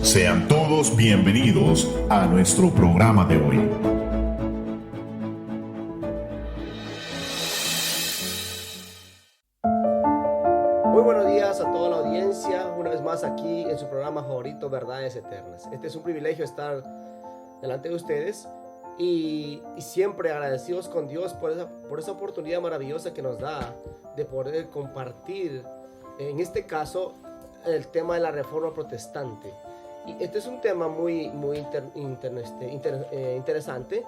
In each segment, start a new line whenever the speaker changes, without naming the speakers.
Sean todos bienvenidos a nuestro programa de hoy.
Muy buenos días a toda la audiencia, una vez más aquí en su programa favorito, Verdades Eternas. Este es un privilegio estar delante de ustedes y siempre agradecidos con Dios por esa oportunidad maravillosa que nos da de poder compartir, en este caso, el tema de la Reforma Protestante. Y este es un tema muy interesante,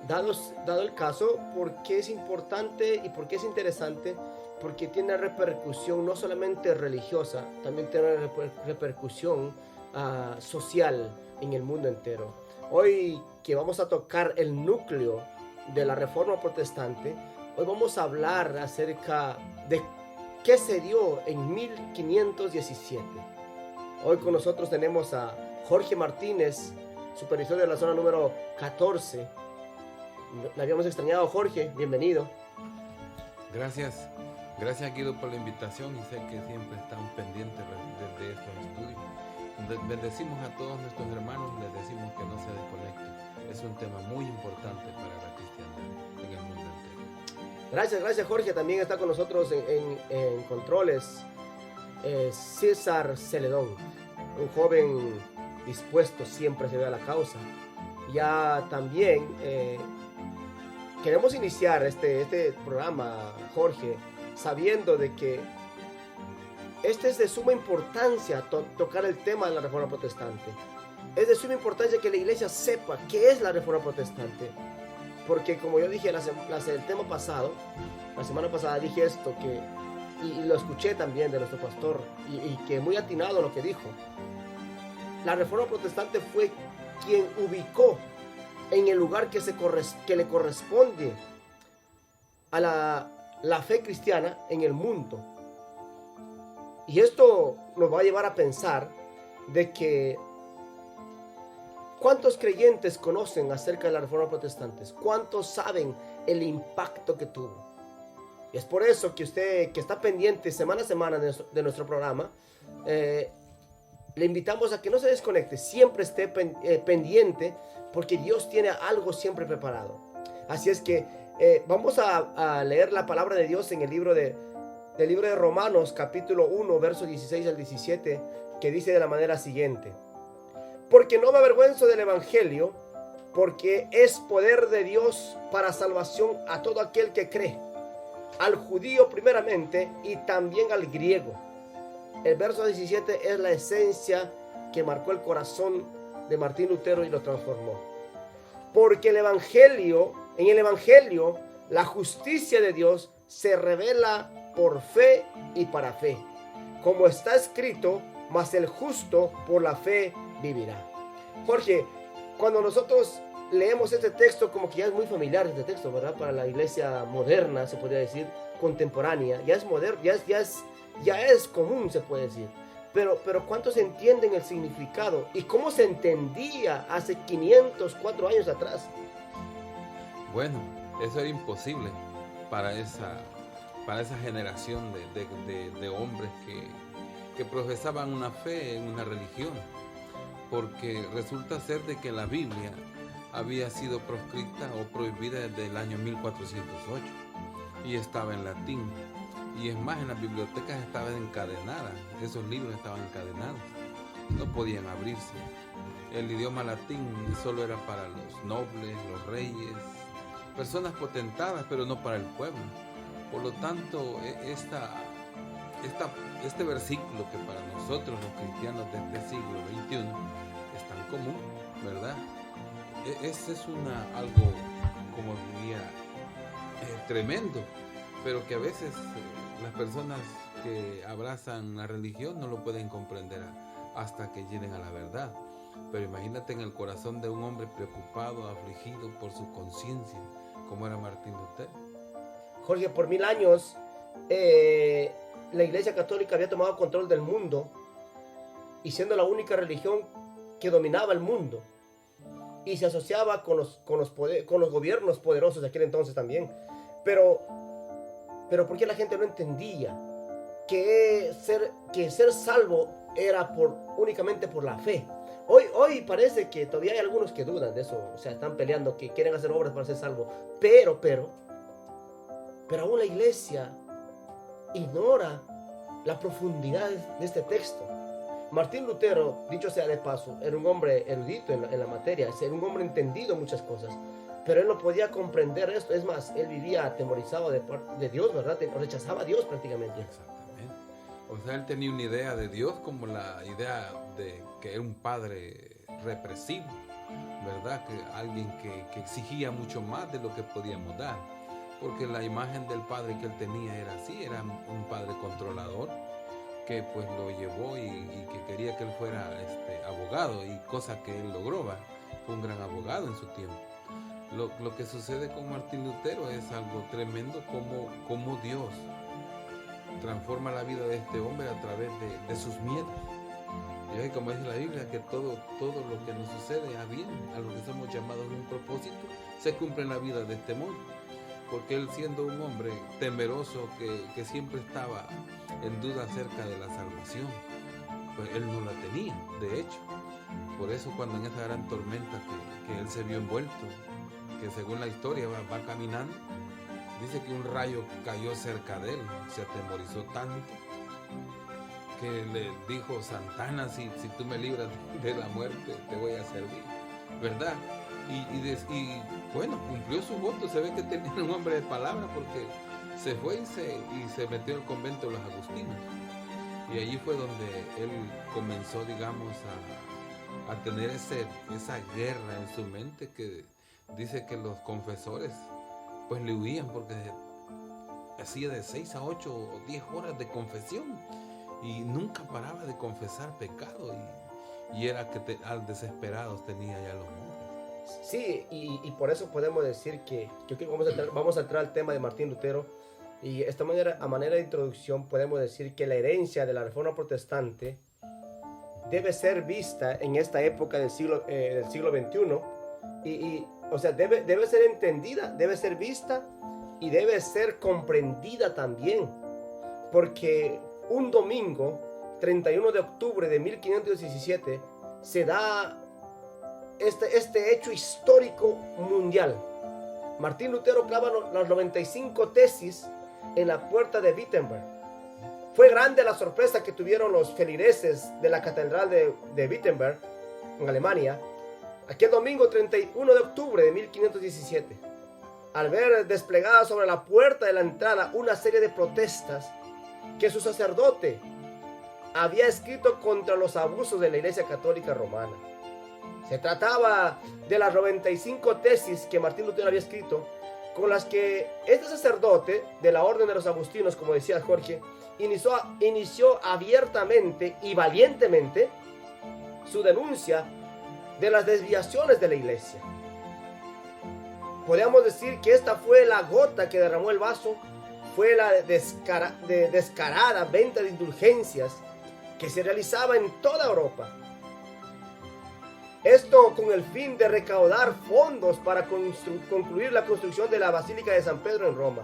dado el caso, porque es importante y porque es interesante, porque tiene repercusión no solamente religiosa, también tiene repercusión social en el mundo entero. Hoy que vamos a tocar el núcleo de la Reforma Protestante, hoy vamos a hablar acerca de qué se dio en 1517. Hoy con nosotros tenemos a Jorge Martínez, supervisor de la zona número 14. Le habíamos extrañado, Jorge, bienvenido.
Gracias Guido por la invitación, y sé que siempre están pendientes de estos estudios. Bendecimos a todos nuestros hermanos, les decimos que no se desconecten. Es un tema muy importante para la cristiandad en el mundo entero.
Gracias Jorge. También está con nosotros en controles César Celedón, un joven dispuesto siempre a servir a la causa. Ya también queremos iniciar este programa, Jorge, sabiendo de que este es de suma importancia tocar el tema de la Reforma Protestante. Es de suma importancia que la iglesia sepa qué es la Reforma Protestante, porque como yo dije el tema pasado, la semana pasada dije esto, y lo escuché también de nuestro pastor, y que muy atinado lo que dijo. La Reforma Protestante fue quien ubicó en el lugar que le corresponde a la fe cristiana en el mundo. Y esto nos va a llevar a pensar de que ¿cuántos creyentes conocen acerca de la Reforma Protestante? ¿Cuántos saben el impacto que tuvo? Y es por eso que usted, que está pendiente semana a semana de nuestro programa, le invitamos a que no se desconecte, siempre esté pendiente, porque Dios tiene algo siempre preparado. Así es que vamos a leer la palabra de Dios en el libro de Romanos, capítulo 1, versos 16 al 17, que dice de la manera siguiente: porque no me avergüenzo del evangelio, porque es poder de Dios para salvación a todo aquel que cree, al judío primeramente y también al griego. El verso 17 es la esencia que marcó el corazón de Martín Lutero y lo transformó. Porque en el evangelio, la justicia de Dios se revela por fe y para fe, como está escrito: mas el justo por la fe vivirá. Jorge, cuando nosotros leemos este texto, como que ya es muy familiar este texto, ¿verdad? Para la iglesia moderna, se podría decir, contemporánea, ya es moderno, ya es común, se puede decir. Pero ¿cuántos entienden el significado y cómo se entendía hace 504 años atrás?
Bueno, eso era imposible para esa generación de hombres que profesaban una fe en una religión, porque resulta ser de que la Biblia había sido proscrita o prohibida desde el año 1408 y estaba en latín. Y es más, en las bibliotecas estaban encadenadas, esos libros estaban encadenados, no podían abrirse. El idioma latín solo era para los nobles, los reyes, personas potentadas, pero no para el pueblo. Por lo tanto, este versículo, que para nosotros los cristianos de este siglo XXI es tan común, ¿verdad? Es algo, como diría, tremendo, pero que a veces las personas que abrazan la religión no lo pueden comprender hasta que lleguen a la verdad. Pero imagínate en el corazón de un hombre preocupado, afligido por su conciencia, como era Martín Lutero.
Jorge, por 1000 años la Iglesia Católica había tomado control del mundo, y siendo la única religión que dominaba el mundo, y se asociaba con los gobiernos poderosos de aquel entonces también. Pero ¿por qué la gente no entendía que ser salvo era únicamente por la fe. Hoy parece que todavía hay algunos que dudan de eso, o sea, están peleando, que quieren hacer obras para ser salvo, pero aún la iglesia ignora la profundidad de este texto. Martín Lutero, dicho sea de paso, era un hombre erudito en la materia, era un hombre entendido en muchas cosas, pero él no podía comprender esto. Es más, él vivía atemorizado de Dios, ¿verdad? Rechazaba a Dios prácticamente.
Exactamente. O sea, él tenía una idea de Dios como la idea de que era un padre represivo, ¿verdad? Que alguien que exigía mucho más de lo que podíamos dar, porque la imagen del padre que él tenía era así, era un padre controlador, que pues lo llevó y que quería que él fuera abogado, y cosa que él logró, ¿va? Fue un gran abogado en su tiempo. Lo que sucede con Martín Lutero es algo tremendo, como Dios transforma la vida de este hombre a través de sus miedos. Y como dice la Biblia, que todo lo que nos sucede a bien, a lo que somos llamados en un propósito, se cumple en la vida de este mundo. Porque él, siendo un hombre temeroso que siempre estaba en duda acerca de la salvación, pues él no la tenía, de hecho. Por eso cuando en esa gran tormenta que él se vio envuelto, que según la historia va caminando, dice que un rayo cayó cerca de él, se atemorizó tanto que le dijo: Santana, si tú me libras de la muerte, te voy a servir, ¿verdad? Y bueno, cumplió su voto. Se ve que tenía un hombre de palabra, porque se fue y se metió al convento de los agustinos, y allí fue donde él comenzó, digamos, a tener esa guerra en su mente, que dice que los confesores pues le huían, porque hacía de 6 a 8 o 10 horas de confesión y nunca paraba de confesar pecado, y era que al desesperados tenía ya los hombres.
Sí, y por eso podemos decir que yo creo que vamos a entrar al tema de Martín Lutero, y a manera de introducción podemos decir que la herencia de la Reforma Protestante debe ser vista en esta época del siglo XXI, o sea, debe ser entendida, debe ser vista y debe ser comprendida también, porque un domingo, 31 de octubre de 1517, se da este hecho histórico mundial. Martín Lutero clava las 95 tesis en la puerta de Wittenberg. Fue grande la sorpresa que tuvieron los feligreses de la catedral de Wittenberg, en Alemania, aquel domingo 31 de octubre de 1517, al ver desplegada sobre la puerta de la entrada una serie de protestas que su sacerdote había escrito contra los abusos de la Iglesia Católica Romana. Se trataba de las 95 tesis que Martín Lutero había escrito, con las que este sacerdote de la Orden de los Agustinos, como decía Jorge, inició abiertamente y valientemente su denuncia de las desviaciones de la Iglesia. Podríamos decir que esta fue la gota que derramó el vaso, fue la descarada venta de indulgencias que se realizaba en toda Europa. Esto con el fin de recaudar fondos para concluir la construcción de la Basílica de San Pedro en Roma.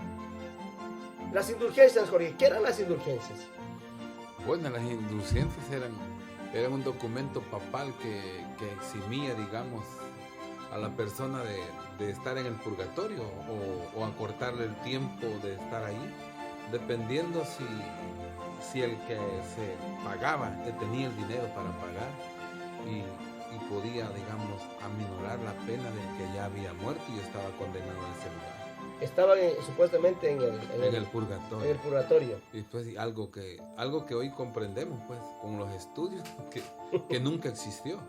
Las indulgencias, Jorge, ¿qué eran las indulgencias?
Bueno, las indulgencias eran un documento papal que eximía, digamos, a la persona de estar en el purgatorio o acortarle el tiempo de estar ahí, dependiendo si el que se pagaba tenía el dinero para pagar y podía, digamos, aminorar la pena del que ya había muerto y estaba condenado a ese lugar.
Estaba supuestamente en
el purgatorio.
En el purgatorio.
Y pues algo que hoy comprendemos, pues, con los estudios, que nunca existió,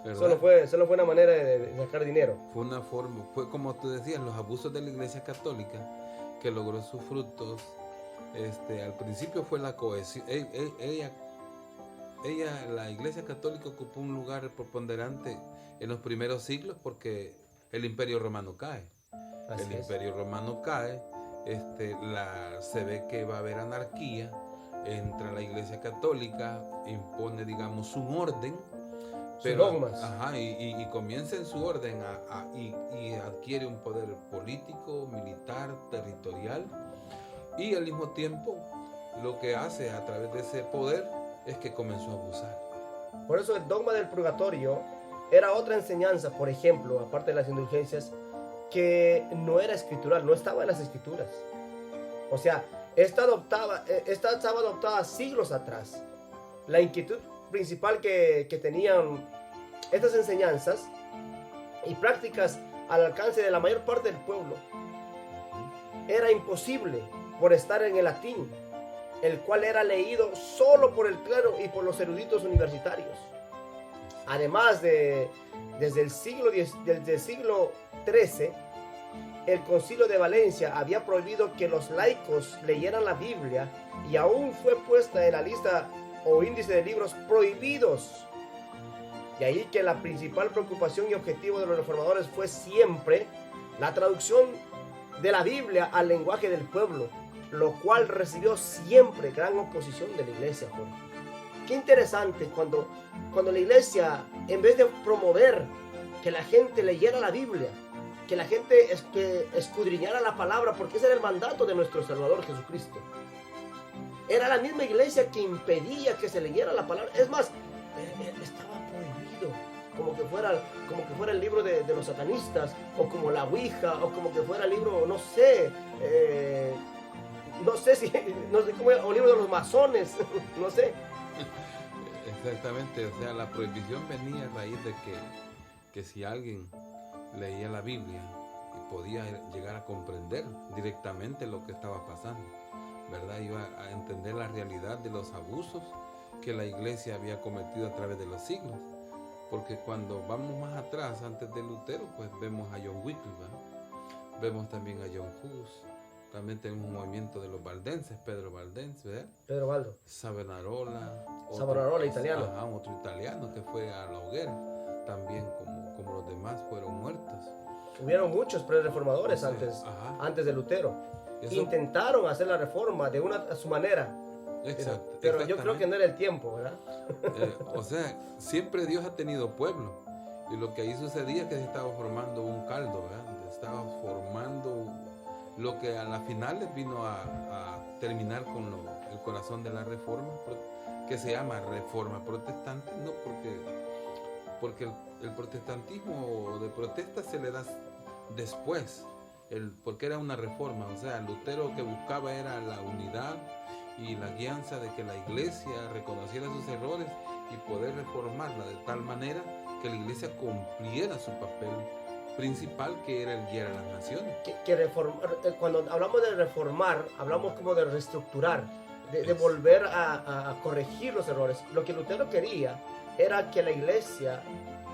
¿verdad?
Solo fue una manera de sacar dinero.
Fue una forma, fue como tú decías, los abusos de la Iglesia Católica, que logró sus frutos. Al principio fue la cohesión. La Iglesia Católica ocupó un lugar preponderante en los primeros siglos porque el Imperio Romano cae. Imperio Romano cae, se ve que va a haber anarquía, entra la Iglesia Católica, impone, digamos, un orden, y comienza en su orden y adquiere un poder político, militar, territorial, y al mismo tiempo lo que hace a través de ese poder es que comenzó a abusar.
Por eso el dogma del purgatorio era otra enseñanza, por ejemplo, aparte de las indulgencias, que no era escritural, no estaba en las escrituras. O sea, esta estaba adoptada siglos atrás. La inquietud principal que tenían estas enseñanzas y prácticas al alcance de la mayor parte del pueblo era imposible por estar en el latín, el cual era leído solo por el clero y por los eruditos universitarios. Además, desde el siglo XIII, el Concilio de Valencia había prohibido que los laicos leyeran la Biblia y aún fue puesta en la lista o índice de libros prohibidos. De ahí que la principal preocupación y objetivo de los reformadores fue siempre la traducción de la Biblia al lenguaje del pueblo, lo cual recibió siempre gran oposición de la iglesia, Jorge. Qué interesante cuando la iglesia, en vez de promover que la gente leyera la Biblia, que la gente escudriñara la palabra, porque ese era el mandato de nuestro Salvador Jesucristo, era la misma iglesia que impedía que se leyera la palabra. Es más, estaba prohibido, como que fuera el libro de los satanistas, o como la Ouija, o como que fuera el libro, no sé cómo era, o libro de los masones, no sé.
Exactamente, o sea, la prohibición venía a raíz de que si alguien leía la Biblia y podía llegar a comprender directamente lo que estaba pasando, ¿verdad? Iba a entender la realidad de los abusos que la iglesia había cometido a través de los siglos. Porque cuando vamos más atrás, antes de Lutero, pues vemos a John Wycliffe, ¿verdad? Vemos también a John Hus. También tenemos un movimiento de los valdenses, Pedro Valdense, ¿verdad?
Pedro Baldo.
Savonarola,
Italiano.
Ajá, otro italiano que fue a la hoguera, también como los demás fueron muertos.
Hubieron muchos pre-reformadores antes de Lutero. Intentaron hacer la reforma a su manera.
Exacto,
pero yo creo que no era el tiempo, ¿verdad?
O sea, siempre Dios ha tenido pueblo. Y lo que ahí sucedía es que se estaba formando un caldo, ¿verdad? Se estaba formando lo que a las finales vino a terminar con el corazón de la reforma, que se llama reforma protestante, no porque el protestantismo de protesta se le da después, porque era una reforma. O sea, Lutero que buscaba era la unidad y la guianza de que la iglesia reconociera sus errores y poder reformarla de tal manera que la iglesia cumpliera su papel principal, que era el guiar a las naciones.
Cuando hablamos de reformar, hablamos como de reestructurar, de volver a corregir los errores. Lo que Lutero quería era que la iglesia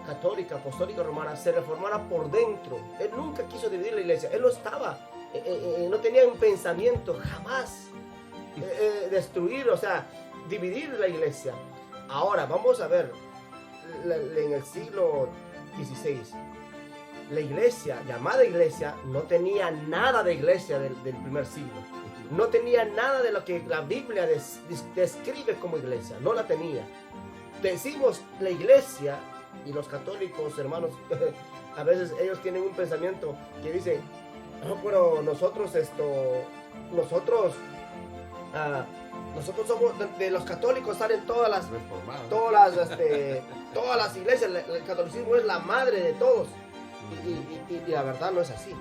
católica, apostólica romana se reformara por dentro. Él nunca quiso dividir la iglesia. Él no tenía un pensamiento jamás destruir, o sea, dividir la iglesia. Ahora, vamos a ver, en el siglo XVI, la iglesia, llamada iglesia, no tenía nada de iglesia del primer siglo. No tenía nada de lo que la Biblia describe como iglesia. No la tenía. Decimos la iglesia, y los católicos, hermanos, a veces ellos tienen un pensamiento que dicen, no, pero nosotros somos de los católicos, salen todas las iglesias. El catolicismo es la madre de todos. Y la verdad no es así.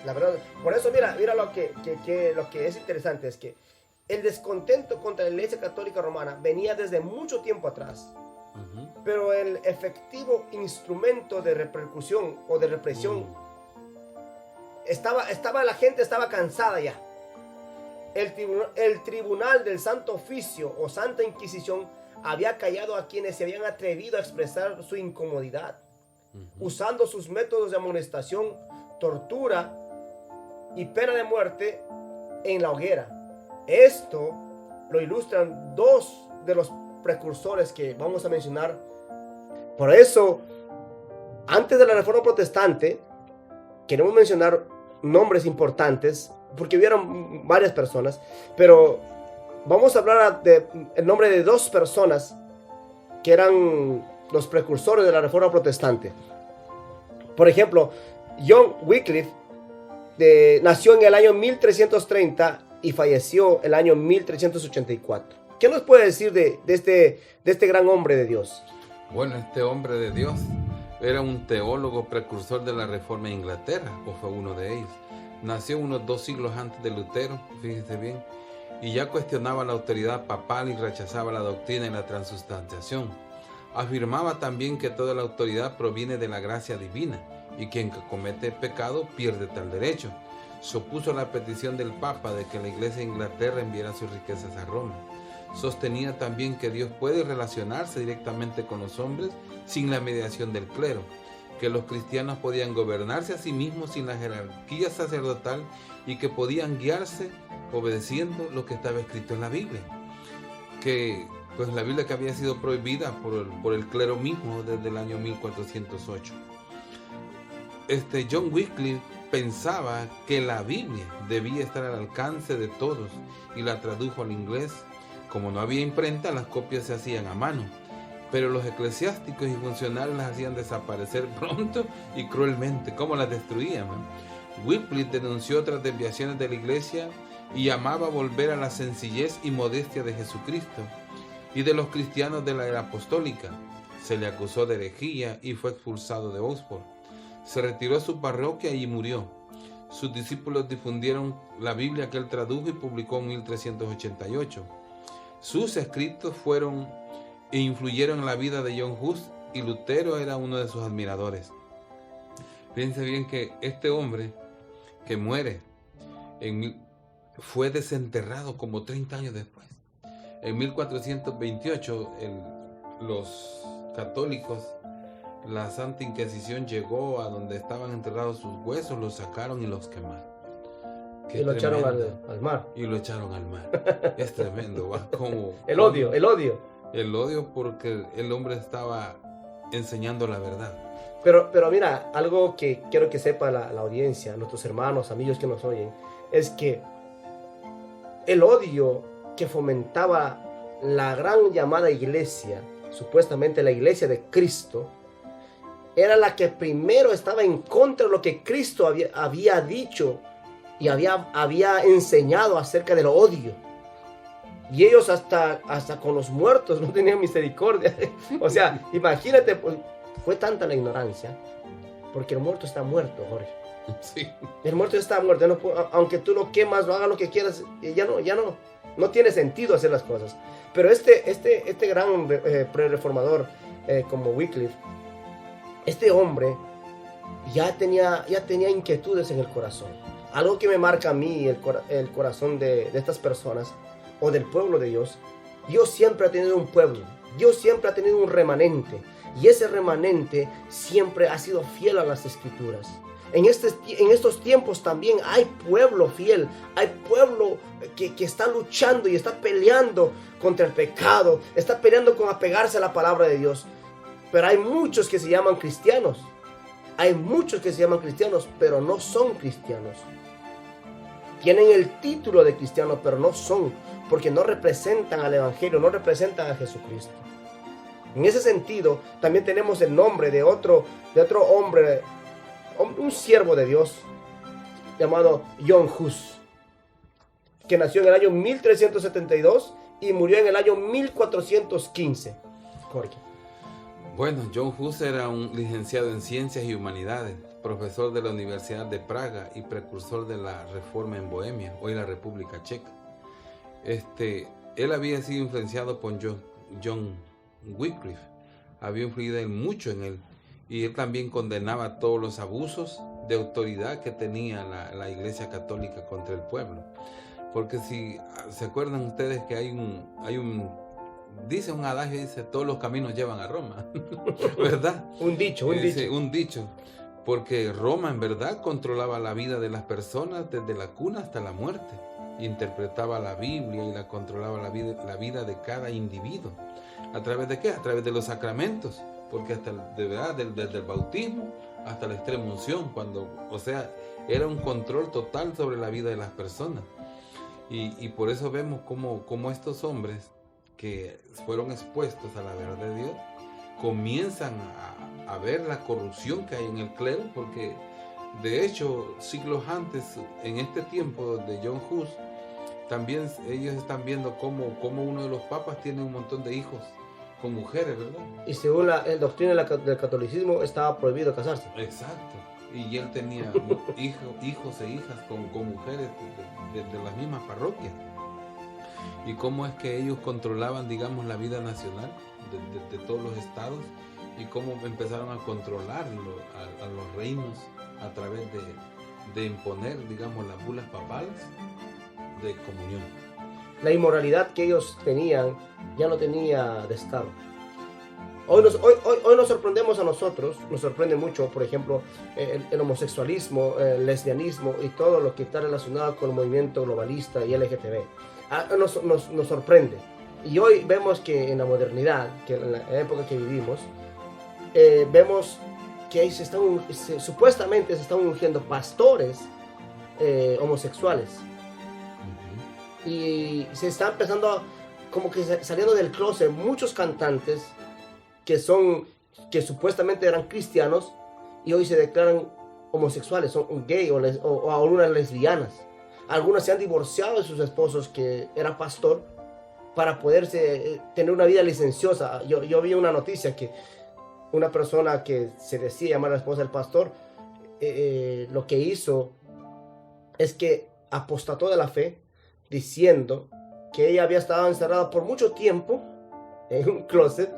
La verdad, por eso mira lo que es interesante es que el descontento contra la iglesia católica romana venía desde mucho tiempo atrás. Pero el efectivo instrumento de repercusión o de represión la gente estaba cansada ya. El tribunal del Santo Oficio o Santa Inquisición había callado a quienes se habían atrevido a expresar su incomodidad, usando sus métodos de amonestación, tortura y pena de muerte en la hoguera. Esto lo ilustran dos de los precursores que vamos a mencionar. Por eso, antes de la Reforma Protestante, queremos mencionar nombres importantes, porque hubieron varias personas, pero vamos a hablar el nombre de dos personas que eran los precursores de la Reforma Protestante. Por ejemplo, John Wycliffe nació en el año 1330 y falleció el año 1384. ¿Qué nos puede decir de este gran hombre de Dios?
Bueno, este hombre de Dios era un teólogo precursor de la Reforma en Inglaterra, o fue uno de ellos. Nació unos 2 siglos antes de Lutero, fíjense bien, y ya cuestionaba la autoridad papal y rechazaba la doctrina de la transustanciación. Afirmaba también que toda la autoridad proviene de la gracia divina, y quien comete pecado pierde tal derecho. Se opuso a la petición del Papa de que la Iglesia de Inglaterra enviara sus riquezas a Roma. Sostenía también que Dios puede relacionarse directamente con los hombres sin la mediación del clero, que los cristianos podían gobernarse a sí mismos sin la jerarquía sacerdotal y que podían guiarse obedeciendo lo que estaba escrito en la Biblia. Que pues la Biblia que había sido prohibida por el clero mismo desde el año 1408. John Wycliffe pensaba que la Biblia debía estar al alcance de todos y la tradujo al inglés. Como no había imprenta, las copias se hacían a mano, pero los eclesiásticos y funcionarios las hacían desaparecer pronto y cruelmente, como las destruían. Wycliffe denunció otras desviaciones de la iglesia y llamaba a volver a la sencillez y modestia de Jesucristo y de los cristianos de la era apostólica. Se le acusó de herejía y fue expulsado de Oxford. Se retiró a su parroquia y murió. Sus discípulos difundieron la Biblia que él tradujo y publicó en 1388. Sus escritos fueron e influyeron en la vida de John Hus, y Lutero era uno de sus admiradores. Fíjense bien que este hombre que muere fue desenterrado como 30 años después. En 1428 los católicos, la Santa Inquisición llegó a donde estaban enterrados sus huesos, los sacaron y los quemaron.
Y lo echaron al mar.
Y lo echaron al mar. Es tremendo, ¿va? Como
el odio.
El odio porque el hombre estaba enseñando la verdad.
Pero mira, algo que quiero que sepa la audiencia, nuestros hermanos, amigos que nos oyen, es que el odio que fomentaba la gran llamada iglesia, supuestamente la iglesia de Cristo, era la que primero estaba en contra de lo que Cristo había dicho y había enseñado acerca del odio. Y ellos hasta con los muertos no tenían misericordia. O sea, imagínate, pues, fue tanta la ignorancia, porque el muerto está muerto, Jorge.
Sí. El
muerto está muerto. Aunque tú lo quemas o hagas lo que quieras, ya no tiene sentido hacer las cosas. Pero este gran pre-reformador como Wycliffe, este hombre ya tenía inquietudes en el corazón. Algo que me marca a mí el corazón de estas personas o del pueblo de Dios. Dios siempre ha tenido un pueblo, Dios siempre ha tenido un remanente, y ese remanente siempre ha sido fiel a las escrituras. En estos tiempos también hay pueblo fiel, hay pueblo que está luchando y está peleando contra el pecado, está peleando con apegarse a la palabra de Dios. Pero hay muchos que se llaman cristianos, pero no son cristianos. Tienen el título de cristiano, pero no son, porque no representan al Evangelio, no representan a Jesucristo. En ese sentido, también tenemos el nombre de otro hombre, un siervo de Dios, llamado John Hus, que nació en el año 1372 y murió en el año 1415. Jorge.
Bueno, John Hus era un licenciado en Ciencias y Humanidades, profesor de la Universidad de Praga y precursor de la Reforma en Bohemia, hoy la República Checa. Él había sido influenciado por John Wycliffe, había influido mucho en él, y él también condenaba todos los abusos de autoridad que tenía la Iglesia Católica contra el pueblo. Porque si se acuerdan ustedes que dice un adagio, dice, todos los caminos llevan a Roma, ¿verdad?
Un dicho.
Un dicho, porque Roma en verdad controlaba la vida de las personas desde la cuna hasta la muerte, interpretaba la Biblia y la controlaba la vida de cada individuo. ¿A través de qué? A través de los sacramentos, porque hasta desde el bautismo hasta la extrema unción, era un control total sobre la vida de las personas. Y por eso vemos como estos hombres que fueron expuestos a la verdad de Dios comienzan a ver la corrupción que hay en el clero, porque de hecho siglos antes, en este tiempo de John Hus, también ellos están viendo cómo uno de los papas tiene un montón de hijos con mujeres, ¿verdad?
Y según la doctrina del catolicismo estaba prohibido casarse.
Exacto. Y él tenía hijos e hijas con mujeres de las mismas parroquias. Y cómo es que ellos controlaban, digamos, la vida nacional de todos los estados, y cómo empezaron a controlar a los reinos a través de imponer, digamos, las bulas papales de comunión.
La inmoralidad que ellos tenían ya no tenía descaro. Hoy nos sorprendemos a nosotros, nos sorprende mucho, por ejemplo, el homosexualismo, el lesbianismo y todo lo que está relacionado con el movimiento globalista y LGTB. Nos sorprende. Y hoy vemos que en la modernidad, que en la época que vivimos, vemos que ahí supuestamente se están ungiendo pastores homosexuales. Y se está empezando como que saliendo del closet muchos cantantes que supuestamente eran cristianos y hoy se declaran homosexuales, son gay o algunas lesbianas. Algunas se han divorciado de sus esposos que era pastor para poderse tener una vida licenciosa. Yo vi una noticia que una persona que se decía llamar a la esposa del pastor, lo que hizo es que apostató de la fe, diciendo que ella había estado encerrada por mucho tiempo en un closet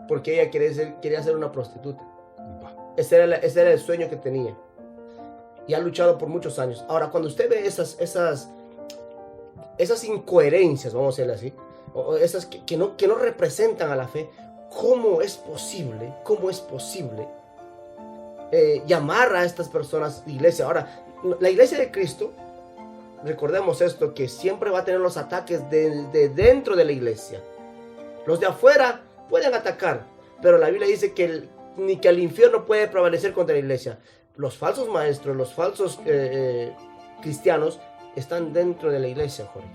porque ella quería ser una prostituta. Ese era el sueño que tenía y ha luchado por muchos años. Ahora, cuando usted ve esas incoherencias, vamos a decirle así, o esas que no representan a la fe, ¿cómo es posible llamar a estas personas iglesia? Ahora, la iglesia de Cristo, recordemos esto, que siempre va a tener los ataques de dentro de la iglesia. Los de afuera pueden atacar, pero la Biblia dice que ni que el infierno puede prevalecer contra la iglesia. Los falsos maestros, los falsos cristianos están dentro de la iglesia, Jorge.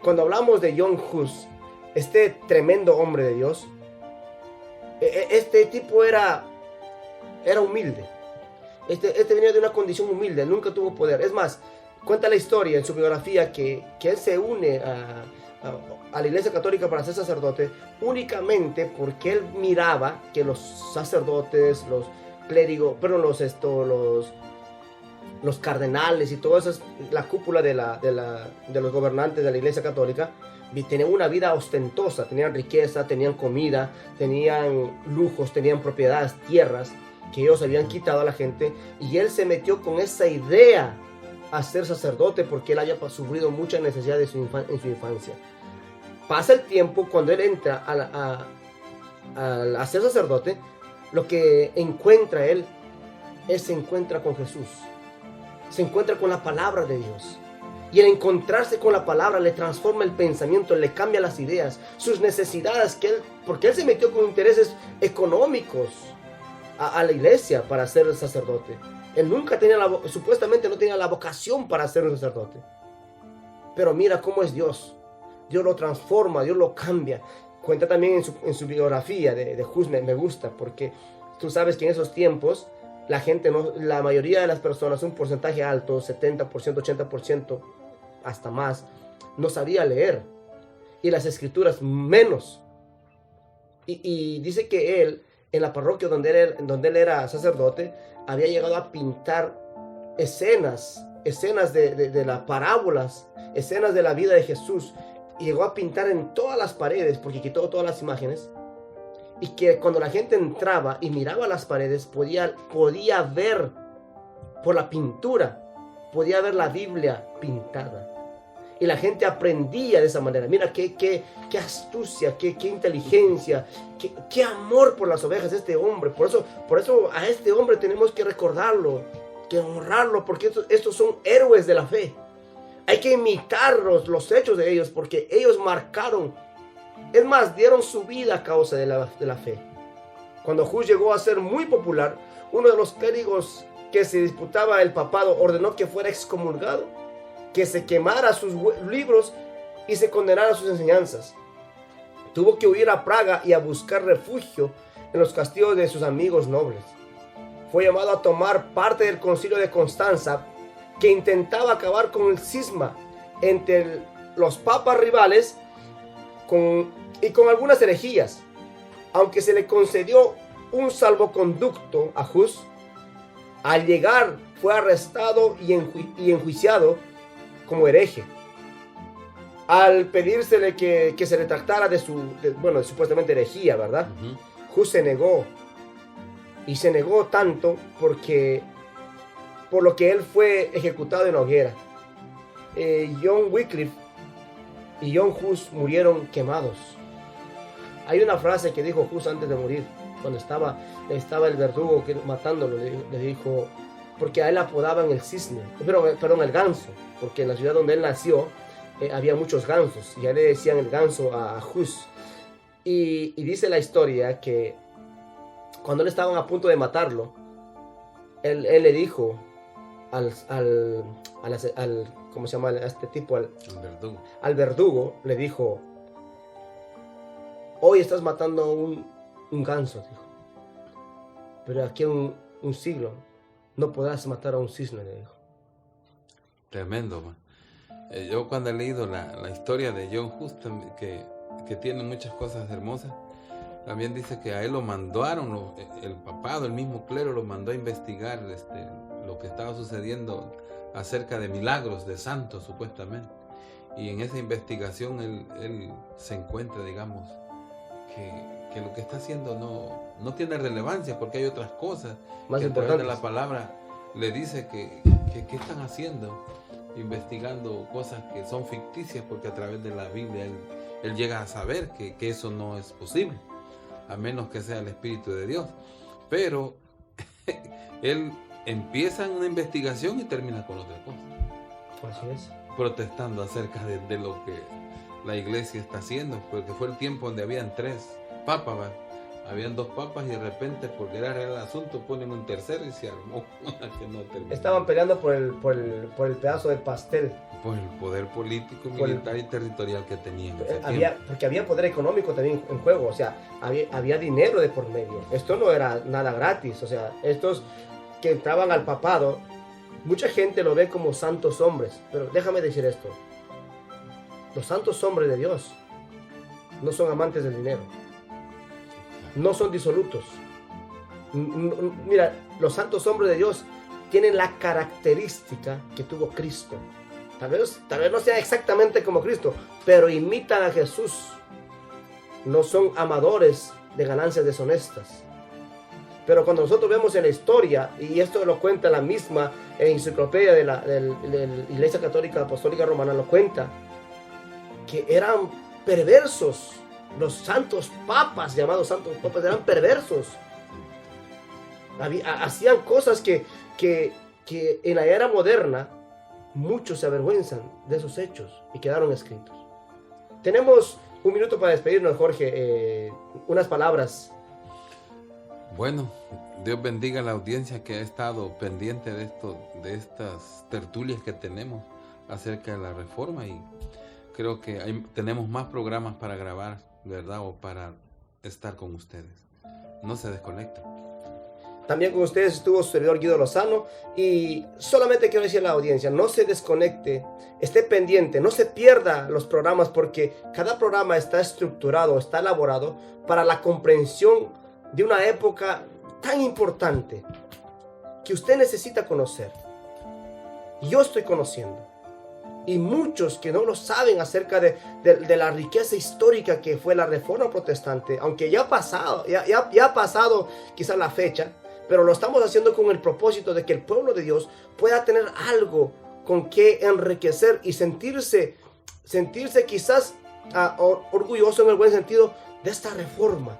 Cuando hablamos de John Hus, este tremendo hombre de Dios, este tipo era humilde. Este venía de una condición humilde, nunca tuvo poder. Es más, cuenta la historia en su biografía que él se une a la iglesia católica para ser sacerdote únicamente porque él miraba que los sacerdotes, los clérigos, los cardenales y toda la cúpula de los gobernantes de la iglesia católica tenían una vida ostentosa, tenían riqueza, tenían comida, tenían lujos, tenían propiedades, tierras que ellos habían quitado a la gente, y él se metió con esa idea a ser sacerdote porque él había sufrido muchas necesidades en su infancia. Pasa el tiempo, cuando él entra a ser sacerdote, lo que encuentra él se encuentra con Jesús, se encuentra con la palabra de Dios, y el encontrarse con la palabra le transforma el pensamiento, le cambia las ideas, sus necesidades, porque él se metió con intereses económicos a la iglesia para ser sacerdote. Él nunca supuestamente no tenía la vocación para ser un sacerdote. Pero mira cómo es Dios. Dios lo transforma, Dios lo cambia. Cuenta también en su biografía de Hus, me gusta, porque tú sabes que en esos tiempos la mayoría de las personas, un porcentaje alto, 70%, 80%, hasta más, no sabía leer. Y las escrituras menos. Y dice que él, en la parroquia donde él era sacerdote, había llegado a pintar escenas de las parábolas, escenas de la vida de Jesús, y llegó a pintar en todas las paredes, porque quitó todas las imágenes, y que cuando la gente entraba y miraba las paredes, podía ver por la pintura, podía ver la Biblia pintada, y la gente aprendía de esa manera. Mira qué astucia, qué inteligencia, qué amor por las ovejas de este hombre. Por eso a este hombre tenemos que recordarlo, que honrarlo, porque estos son héroes de la fe. Hay que imitarlos, los hechos de ellos, porque ellos marcaron, es más, dieron su vida a causa de la fe. Cuando Hus llegó a ser muy popular, uno de los clérigos que se disputaba el papado ordenó que fuera excomulgado, que se quemara sus libros y se condenara sus enseñanzas. Tuvo que huir a Praga y a buscar refugio en los castillos de sus amigos nobles. Fue llamado a tomar parte del concilio de Constanza, que intentaba acabar con el cisma entre los papas rivales y con algunas herejías. Aunque se le concedió un salvoconducto a Hus, al llegar fue arrestado y enjuiciado como hereje. Al pedírsele que se retractara de supuestamente herejía, ¿verdad? Hus se negó. Y se negó tanto por lo que él fue ejecutado en la hoguera. John Wycliffe y John Hus murieron quemados. Hay una frase que dijo Hus antes de morir, cuando estaba el verdugo matándolo, le dijo, porque a él apodaban el cisne, perdón, el ganso, porque en la ciudad donde él nació había muchos gansos, y a él le decían el ganso a Hus. Y dice la historia que cuando le estaban a punto de matarlo, él le dijo ¿cómo se llama? A este tipo, al verdugo, le dijo, hoy estás matando a un ganso, dijo, pero aquí un siglo no podrás matar a un cisne, le dijo.
Tremendo, man. Yo cuando he leído la historia de John Hus, que tiene muchas cosas hermosas, también dice que a él lo mandaron, el papado, el mismo clero lo mandó a investigar lo que estaba sucediendo acerca de milagros de santos, supuestamente. Y en esa investigación él se encuentra, digamos, que lo que está haciendo no tiene relevancia, porque hay otras cosas
más
que a través
importantes.
de la palabra le dice que están haciendo, investigando cosas que son ficticias, porque a través de la Biblia él llega a saber que eso no es posible, a menos que sea el Espíritu de Dios. Pero él empieza en una investigación y termina con otra cosa.
Así es.
Protestando acerca de lo que la iglesia está haciendo, porque fue el tiempo donde habían 3 papas, ¿va? Habían 2 papas y de repente, porque era real el asunto, ponen un tercero y se armó que no terminó.
Estaban peleando por el pedazo del pastel.
Por el poder político, militar y territorial que tenían.
Porque había poder económico también en juego, o sea, había dinero de por medio. Esto no era nada gratis, o sea, estos que entraban al papado, mucha gente lo ve como santos hombres, pero déjame decir esto: los santos hombres de Dios no son amantes del dinero, no son disolutos. Mira, los santos hombres de Dios tienen la característica que tuvo Cristo. Tal vez no sea exactamente como Cristo, pero imitan a Jesús. No son amadores de ganancias deshonestas. Pero cuando nosotros vemos en la historia, y esto lo cuenta la misma enciclopedia de la Iglesia Católica Apostólica Romana, lo cuenta, que eran perversos. Los santos papas, llamados santos papas, eran perversos. Hacían cosas que en la era moderna muchos se avergüenzan de esos hechos y quedaron escritos. Tenemos un minuto para despedirnos, Jorge. Unas palabras.
Bueno, Dios bendiga a la audiencia que ha estado pendiente de estas tertulias que tenemos acerca de la reforma, y creo que tenemos más programas para grabar, ¿verdad? O para estar con ustedes. No se desconecten.
También con ustedes estuvo su servidor Guido Lozano, y solamente quiero decir a la audiencia, no se desconecte, esté pendiente, no se pierda los programas, porque cada programa está estructurado, está elaborado para la comprensión de una época tan importante que usted necesita conocer. Yo estoy conociendo, y muchos que no lo saben acerca de la riqueza histórica que fue la Reforma Protestante, aunque ya ha pasado quizás la fecha, pero lo estamos haciendo con el propósito de que el pueblo de Dios pueda tener algo con que enriquecer y sentirse quizás orgulloso en el buen sentido de esta reforma,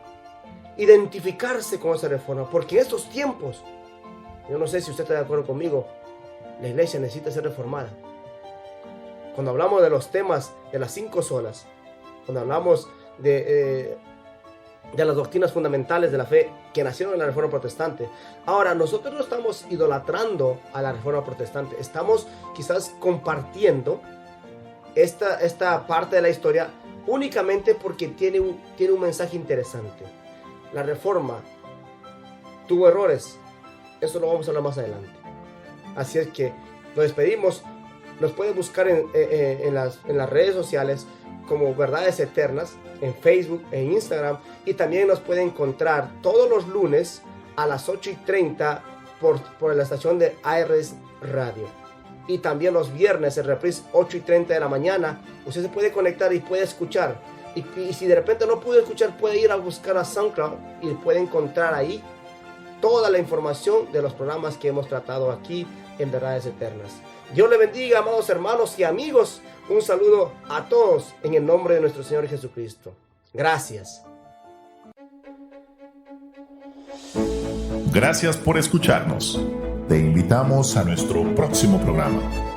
identificarse con esa reforma, porque en estos tiempos, yo no sé si usted está de acuerdo conmigo, la iglesia necesita ser reformada. Cuando hablamos de los temas de las 5 solas, cuando hablamos de las doctrinas fundamentales de la fe que nacieron en la Reforma Protestante. Ahora, nosotros no estamos idolatrando a la Reforma Protestante, estamos quizás compartiendo esta parte de la historia únicamente porque tiene un mensaje interesante. La Reforma tuvo errores, eso lo vamos a hablar más adelante. Así es que nos despedimos. nos puede buscar en las redes sociales como Verdades Eternas, en Facebook, en Instagram, y también nos puede encontrar todos los lunes a las 8:30 por la estación de ARS Radio. Y también los viernes el reprise 8:30 de la mañana. Usted se puede conectar y puede escuchar. Y si de repente no pudo escuchar, puede ir a buscar a SoundCloud y puede encontrar ahí toda la información de los programas que hemos tratado aquí en Verdades Eternas. Dios le bendiga, amados hermanos y amigos. Un saludo a todos en el nombre de nuestro Señor Jesucristo. Gracias.
Gracias por escucharnos. Te invitamos a nuestro próximo programa.